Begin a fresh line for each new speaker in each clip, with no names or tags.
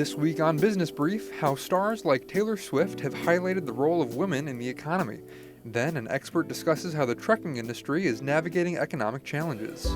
This week on Business Brief, how stars like Taylor Swift have highlighted the role of women in the economy. Then, an expert discusses how the trucking industry is navigating economic challenges.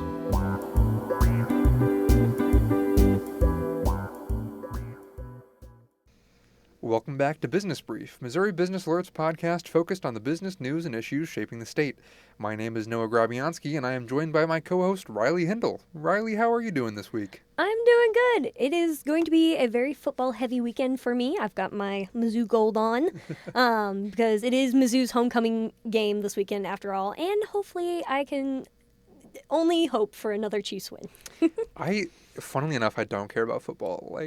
Welcome back to Business Brief, Missouri Business Alert's podcast focused on the business news and issues shaping the state. My name is Noah Grabianski, and I am joined by my co-host, Riley Hindle. Riley, how are you doing this week?
I'm doing good. It is going to be a very football-heavy weekend for me. I've got my Mizzou gold on because it is Mizzou's homecoming game this weekend after all, and hopefully I can only hope for another Chiefs win.
Funnily enough, I don't care about football,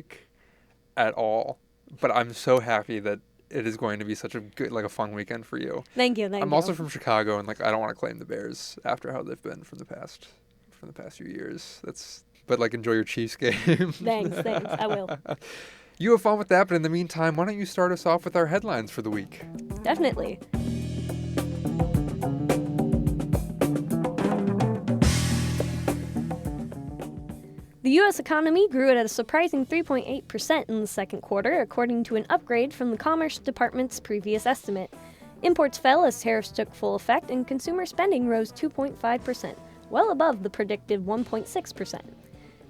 at all. But I'm so happy that it is going to be such a good, a fun weekend for you.
Thank you.
I'm also from Chicago, and I don't want to claim the Bears after how they've been from the past few years. But enjoy your Chiefs game.
Thanks. I will.
You have fun with that, but in the meantime, why don't you start us off with our headlines for the week?
Definitely. The U.S. economy grew at a surprising 3.8% in the second quarter, according to an upgrade from the Commerce Department's previous estimate. Imports fell as tariffs took full effect, and consumer spending rose 2.5%, well above the predicted 1.6%.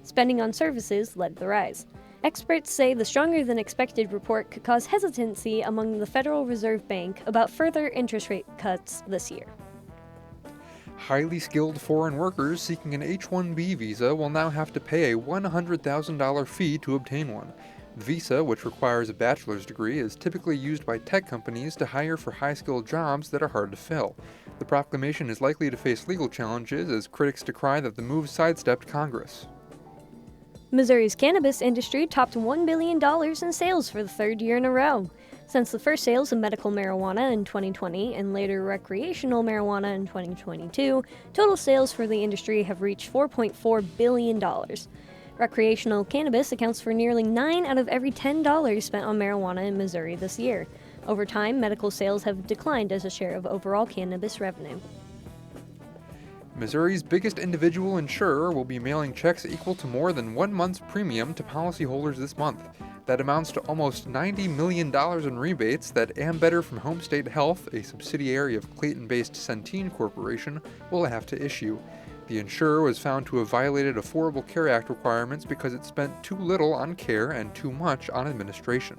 Spending on services led the rise. Experts say the stronger-than-expected report could cause hesitancy among the Federal Reserve Bank about further interest rate cuts this year.
Highly skilled foreign workers seeking an H-1B visa will now have to pay a $100,000 fee to obtain one. The visa, which requires a bachelor's degree, is typically used by tech companies to hire for high-skilled jobs that are hard to fill. The proclamation is likely to face legal challenges as critics decry that the move sidestepped Congress.
Missouri's cannabis industry topped $1 billion in sales for the third year in a row. Since the first sales of medical marijuana in 2020 and later recreational marijuana in 2022, total sales for the industry have reached $4.4 billion. Recreational cannabis accounts for nearly 9 out of every $10 spent on marijuana in Missouri this year. Over time, medical sales have declined as a share of overall cannabis revenue.
Missouri's biggest individual insurer will be mailing checks equal to more than 1 month's premium to policyholders this month. That amounts to almost $90 million in rebates that Ambetter from Home State Health, a subsidiary of Clayton-based Centene Corporation, will have to issue. The insurer was found to have violated Affordable Care Act requirements because it spent too little on care and too much on administration.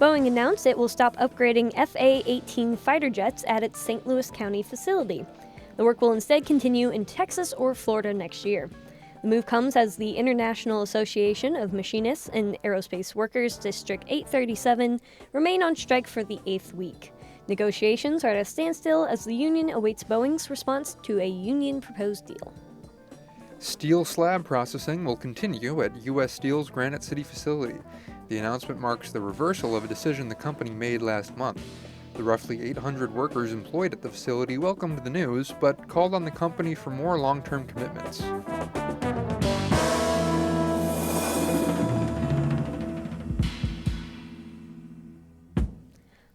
Boeing announced it will stop upgrading FA-18 fighter jets at its St. Louis County facility. The work will instead continue in Texas or Florida next year. The move comes as the International Association of Machinists and Aerospace Workers District 837 remain on strike for the 8th week. Negotiations are at a standstill as the union awaits Boeing's response to a union-proposed deal.
Steel slab processing will continue at U.S. Steel's Granite City facility. The announcement marks the reversal of a decision the company made last month. The roughly 800 workers employed at the facility welcomed the news, but called on the company for more long-term commitments.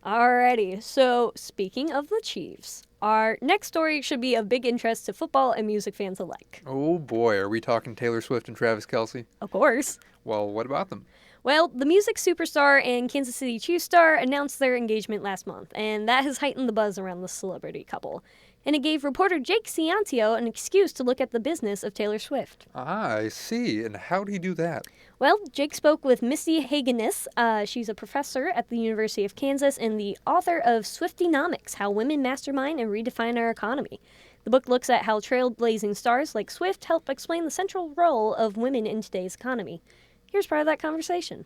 Alrighty, so speaking of the Chiefs, our next story should be of big interest to football and music fans alike.
Oh boy, are we talking Taylor Swift and Travis Kelce?
Of course.
Well, what about them?
Well, the music superstar and Kansas City Chiefs star announced their engagement last month, and that has heightened the buzz around the celebrity couple. And it gave reporter Jake Ciancio an excuse to look at the business of Taylor Swift.
Ah, I see. And how'd he do that?
Well, Jake spoke with Misty Hagenis. She's a professor at the University of Kansas and the author of Swiftie, How Women Mastermind and Redefine Our Economy. The book looks at how trailblazing stars like Swift help explain the central role of women in today's economy. Here's part of that conversation.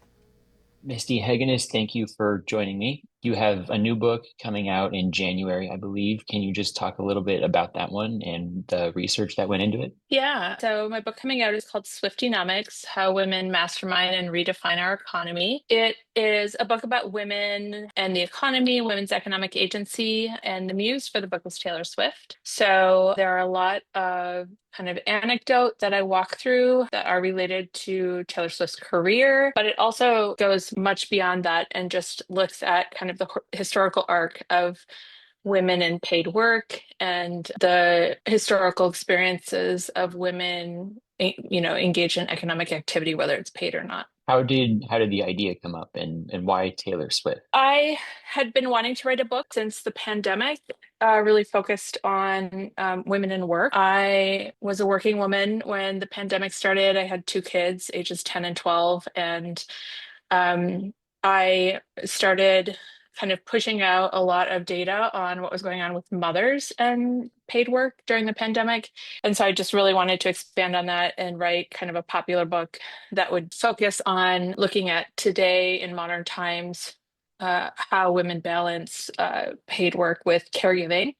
Misty Hagenis, thank you for joining me. You have a new book coming out in January, I believe. Can you just talk a little bit about that one and the research that went into it?
Yeah. So my book coming out is called Swiftie, How Women Mastermind and Redefine Our Economy. It is a book about women and the economy, women's economic agency, and the muse for the book was Taylor Swift. So there are a lot of kind of anecdote that I walk through that are related to Taylor Swift's career, but it also goes much beyond that and just looks at kind of the historical arc of women in paid work and the historical experiences of women, engaged in economic activity, whether it's paid or not.
How did the idea come up, and why Taylor Swift?
I had been wanting to write a book since the pandemic, really focused on women in work. I was a working woman when the pandemic started. I had two kids, ages 10 and 12, and um, I started kind of pushing out a lot of data on what was going on with mothers and paid work during the pandemic. And so I just really wanted to expand on that and write kind of a popular book that would focus on looking at today in modern times, how women balance paid work with caregiving.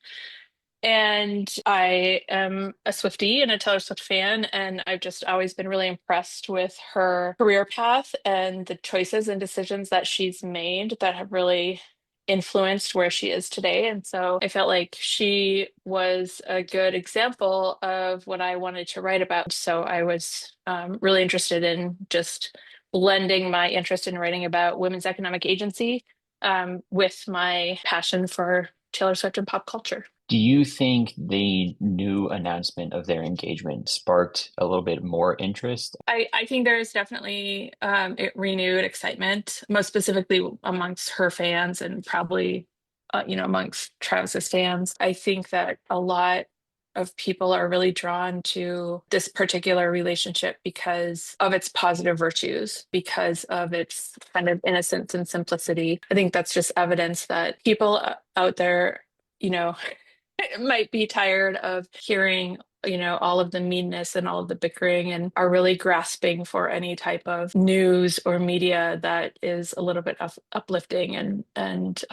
And I am a Swiftie and a Taylor Swift fan, and I've just always been really impressed with her career path and the choices and decisions that she's made that have really influenced where she is today. And so I felt like she was a good example of what I wanted to write about. So I was really interested in just blending my interest in writing about women's economic agency with my passion for Taylor Swift and pop culture.
Do you think the new announcement of their engagement sparked a little bit more interest?
I think there's definitely renewed excitement, most specifically amongst her fans and probably, amongst Travis's fans. I think that a lot of people are really drawn to this particular relationship because of its positive virtues, because of its kind of innocence and simplicity. I think that's just evidence that people out there, you know, might be tired of hearing, all of the meanness and all of the bickering and are really grasping for any type of news or media that is a little bit uplifting and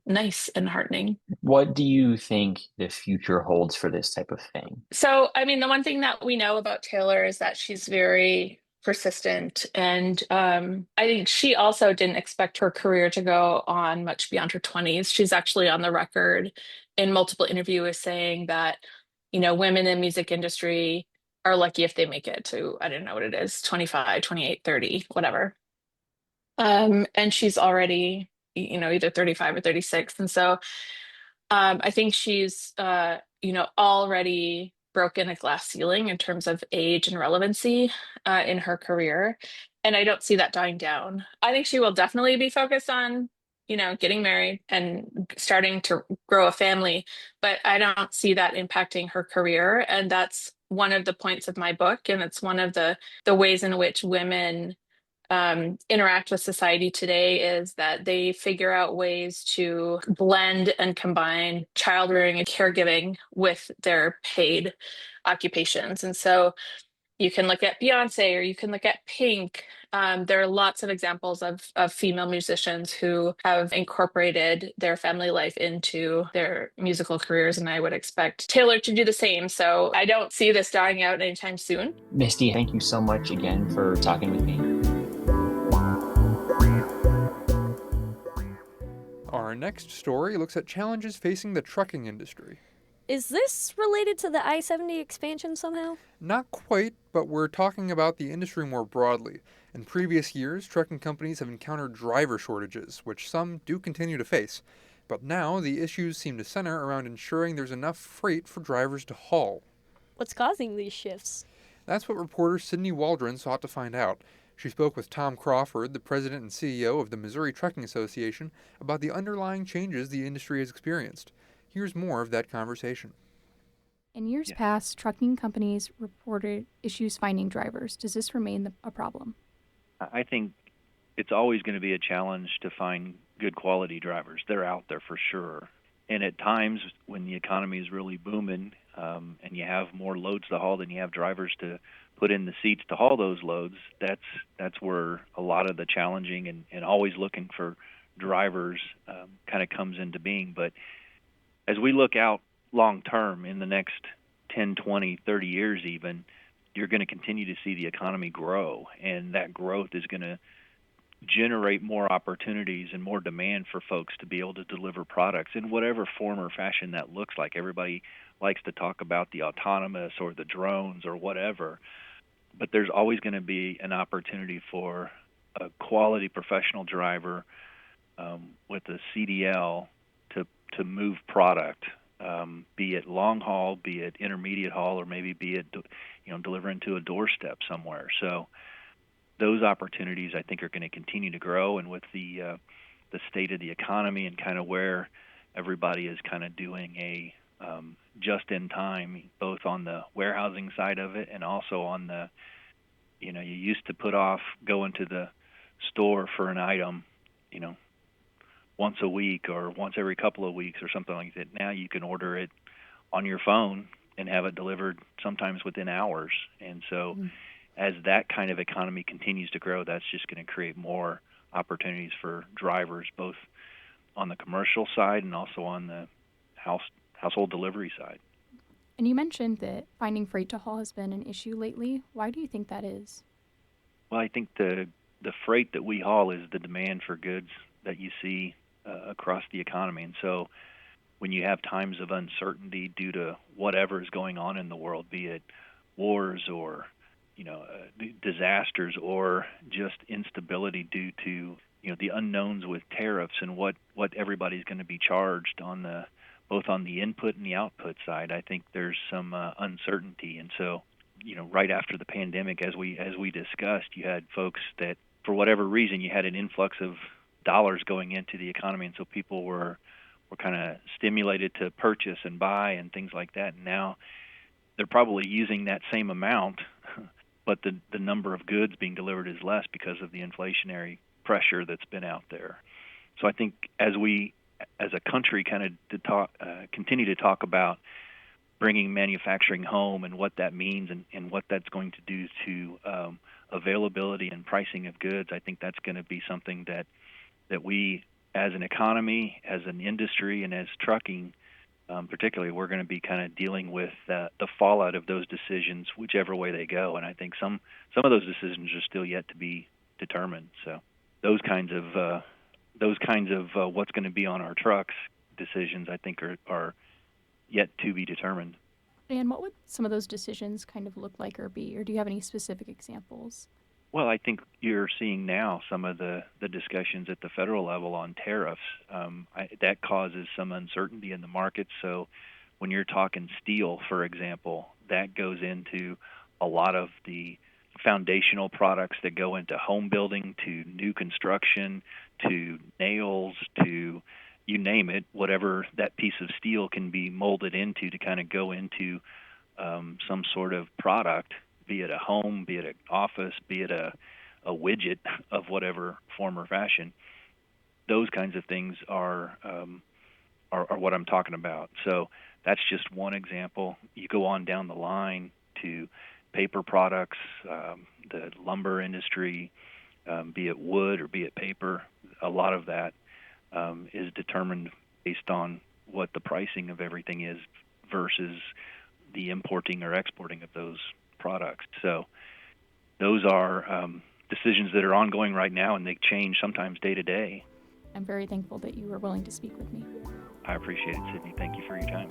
nice and heartening.
What do you think the future holds for this type of thing?
So, I mean, the one thing that we know about Taylor is that she's very persistent. And I think she also didn't expect her career to go on much beyond her 20s. She's actually on the record in multiple interviews saying that, women in music industry are lucky if they make it to, I don't know what it is, 25, 28, 30, whatever. And she's already, either 35 or 36. And so I think she's, already broken a glass ceiling in terms of age and relevancy in her career. And I don't see that dying down. I think she will definitely be focused on, getting married and starting to grow a family, but I don't see that impacting her career. And that's one of the points of my book. And it's one of the ways in which women interact with society today is that they figure out ways to blend and combine child rearing and caregiving with their paid occupations. And so you can look at Beyonce or you can look at Pink. There are lots of examples of female musicians who have incorporated their family life into their musical careers, and I would expect Taylor to do the same. So I don't see this dying out anytime soon.
Misty, thank you so much again for talking with me.
Our next story looks at challenges facing the trucking industry.
Is this related to the I-70 expansion somehow?
Not quite, but we're talking about the industry more broadly. In previous years, trucking companies have encountered driver shortages, which some do continue to face. But now the issues seem to center around ensuring there's enough freight for drivers to haul.
What's causing these shifts?
That's what reporter Sydney Waldron sought to find out. She spoke with Tom Crawford, the president and CEO of the Missouri Trucking Association, about the underlying changes the industry has experienced. Here's more of that conversation.
In years past, trucking companies reported issues finding drivers. Does this remain a problem?
I think it's always going to be a challenge to find good quality drivers. They're out there for sure. And at times when the economy is really booming and you have more loads to haul than you have drivers to put in the seats to haul those loads, that's where a lot of the challenging and always looking for drivers kind of comes into being. But as we look out long term in the next 10, 20, 30 years even, you're going to continue to see the economy grow, and that growth is going to generate more opportunities and more demand for folks to be able to deliver products in whatever form or fashion that looks like. Everybody likes to talk about the autonomous or the drones or whatever, but there's always going to be an opportunity for a quality professional driver with a CDL to move product, be it long haul, be it intermediate haul, or maybe be it delivering to a doorstep somewhere. So those opportunities, I think, are going to continue to grow. And with the state of the economy and kind of where everybody is kind of doing a just in time, both on the warehousing side of it and also on the, you used to put off going to the store for an item, once a week or once every couple of weeks or something like that. Now you can order it on your phone and have it delivered sometimes within hours. And so as that kind of economy continues to grow, that's just going to create more opportunities for drivers, both on the commercial side and also on the household delivery side.
And you mentioned that finding freight to haul has been an issue lately. Why do you think that is?
Well, I think the freight that we haul is the demand for goods that you see across the economy. And so when you have times of uncertainty due to whatever is going on in the world, be it wars or disasters or just instability due to the unknowns with tariffs and what everybody's going to be charged on both on the input and the output side, I think there's some uncertainty. And so right after the pandemic, as we discussed, you had folks that for whatever reason you had an influx of dollars going into the economy, and so people were kind of stimulated to purchase and buy and things like that. And now they're probably using that same amount, but the number of goods being delivered is less because of the inflationary pressure that's been out there. So I think as we, as a country, kind of continue to talk about bringing manufacturing home and what that means and what that's going to do to availability and pricing of goods, I think that's going to be something that we, as an economy, as an industry, and as trucking, particularly, we're going to be kind of dealing with the fallout of those decisions, whichever way they go. And I think some of those decisions are still yet to be determined. So those kinds of what's going to be on our trucks decisions, I think, are yet to be determined.
And what would some of those decisions kind of look like or be? Or do you have any specific examples?
Well, I think you're seeing now some of the discussions at the federal level on tariffs. That causes some uncertainty in the market. So when you're talking steel, for example, that goes into a lot of the foundational products that go into home building, to new construction, to nails, to you name it, whatever that piece of steel can be molded into to kind of go into some sort of product, be it a home, be it an office, be it a widget of whatever form or fashion. Those kinds of things are what I'm talking about. So that's just one example. You go on down the line to paper products, the lumber industry, be it wood or be it paper. A lot of that is determined based on what the pricing of everything is versus the importing or exporting of those products. So those are decisions that are ongoing right now, and they change sometimes day to day.
I'm very thankful that you were willing to speak with me.
I appreciate it, Sydney. Thank you for your time.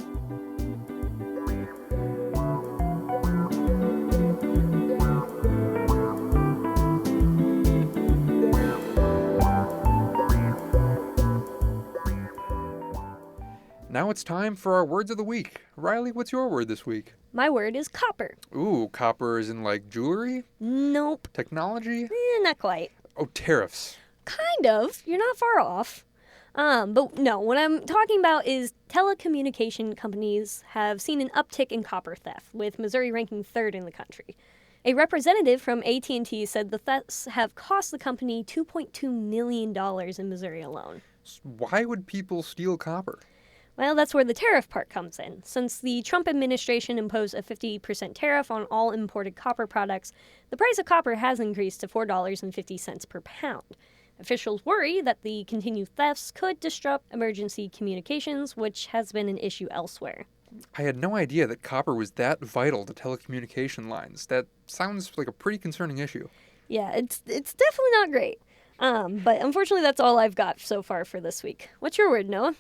Now it's time for our words of the week. Riley, what's your word this week?
My word is copper.
Ooh, copper is in like jewelry?
Nope.
Technology?
Not quite.
Oh, tariffs.
Kind of. You're not far off. But no, what I'm talking about is telecommunication companies have seen an uptick in copper theft, with Missouri ranking third in the country. A representative from AT&T said the thefts have cost the company $2.2 million in Missouri alone.
Why would people steal copper?
Well, that's where the tariff part comes in. Since the Trump administration imposed a 50% tariff on all imported copper products, the price of copper has increased to $4.50 per pound. Officials worry that the continued thefts could disrupt emergency communications, which has been an issue elsewhere.
I had no idea that copper was that vital to telecommunication lines. That sounds like a pretty concerning issue.
Yeah, it's definitely not great. But unfortunately, that's all I've got so far for this week. What's your word, Noah?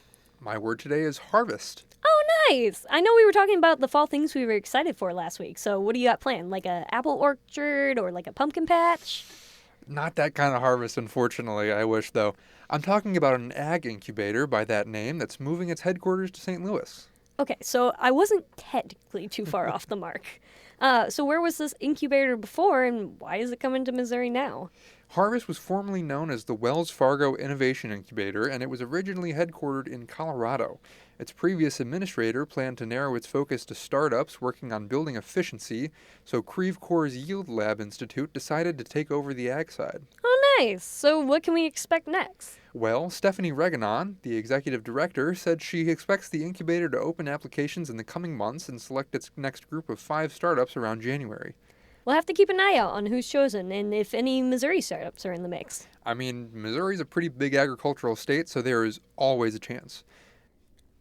My word today is harvest.
Oh, nice! I know we were talking about the fall things we were excited for last week, so what do you got planned? Like a apple orchard or like a pumpkin patch?
Not that kind of harvest, unfortunately, I wish, though. I'm talking about an ag incubator by that name that's moving its headquarters to St. Louis.
Okay, so I wasn't technically too far off the mark. So where was this incubator before, and why is it coming to Missouri now?
Harvest was formerly known as the Wells Fargo Innovation Incubator, and it was originally headquartered in Colorado. Its previous administrator planned to narrow its focus to startups working on building efficiency, so Creve Coeur's Yield Lab Institute decided to take over the ag side.
Oh, nice. So what can we expect next?
Well, Stephanie Reganon, the executive director, said she expects the incubator to open applications in the coming months and select its next group of 5 startups around January.
We'll have to keep an eye out on who's chosen and if any Missouri startups are in the mix.
I mean, Missouri's a pretty big agricultural state, so there is always a chance.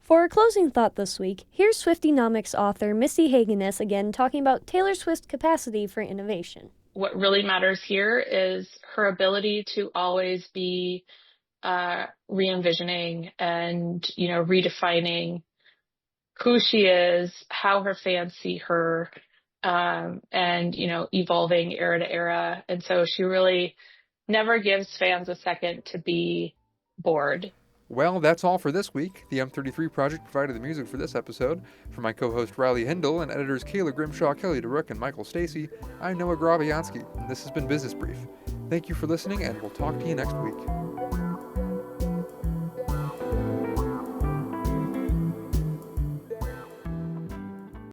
For our closing thought this week, here's Swiftie author Missy Hagenes again talking about Taylor Swift's capacity for innovation.
What really matters here is her ability to always be re-envisioning and, redefining who she is, how her fans see her, and, evolving era to era. And so she really never gives fans a second to be bored.
Well, that's all for this week. The M33 Project provided the music for this episode. For my co-host Riley Hindle and editors Kayla Grimshaw, Kelly DeRook, and Michael Stacy, I'm Noah Grabiansky, and this has been Business Brief. Thank you for listening, and we'll talk to you next week.